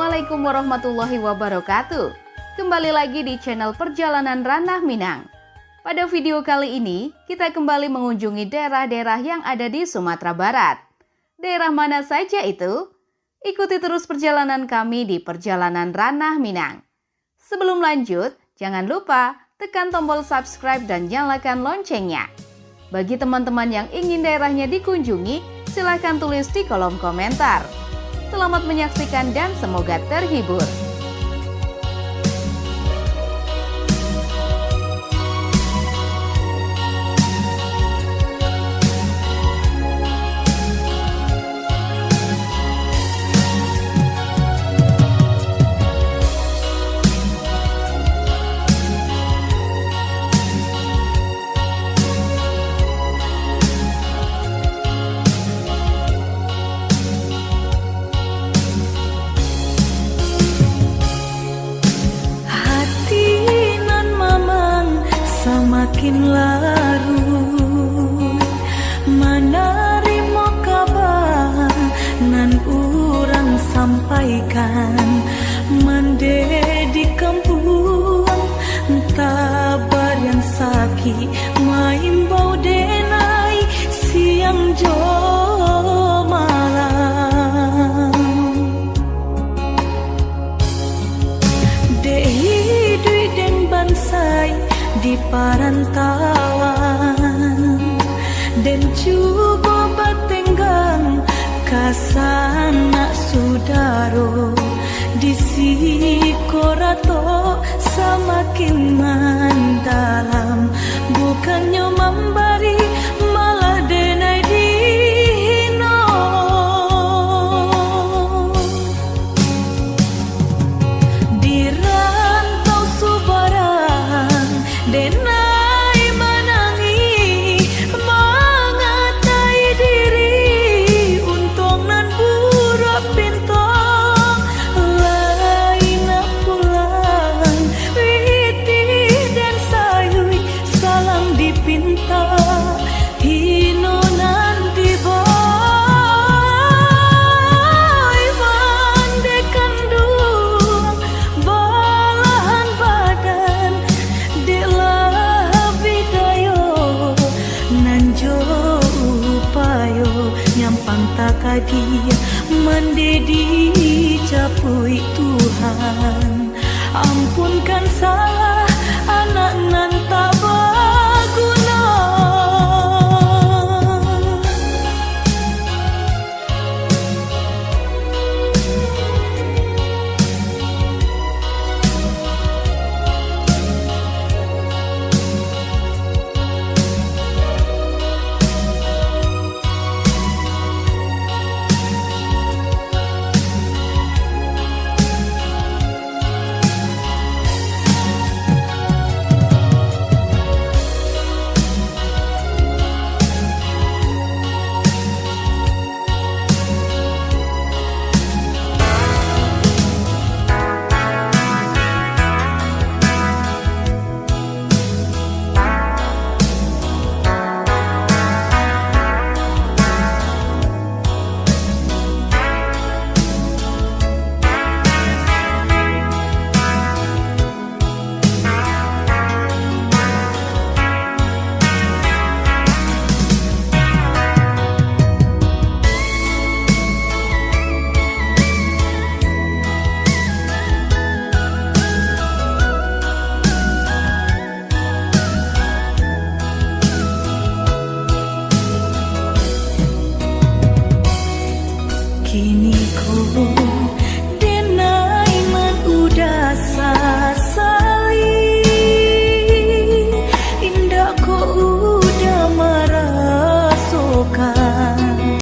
Assalamualaikum warahmatullahi wabarakatuh. Kembali lagi di channel Perjalanan Ranah Minang. Pada video kali ini, kita kembali mengunjungi daerah-daerah yang ada di Sumatera Barat. Daerah mana saja itu? Ikuti terus perjalanan kami di Perjalanan Ranah Minang. Sebelum lanjut, jangan lupa tekan tombol subscribe dan nyalakan loncengnya. Bagi teman-teman yang ingin daerahnya dikunjungi, silahkan tulis di kolom komentar. Selamat menyaksikan dan semoga terhibur. Makin larut menerima kabar nan urang sampaikan mendedi kampung tabar yang sakit main bau denai siang jo malam dehi dui den bansai di parantauan dan coba batenggang kasana sudaro di sikorato semakin mendalam bukannya memberi malah denai dihino di rantau subaran denai menangi mengatai diri untung nan buruk pinto lain pulang witi dan sayui salam dipinta hino nan diboy mandekan duang balahan badan nyampang takadi mendedi capui Tuhan ampunkan salah anak nan tabah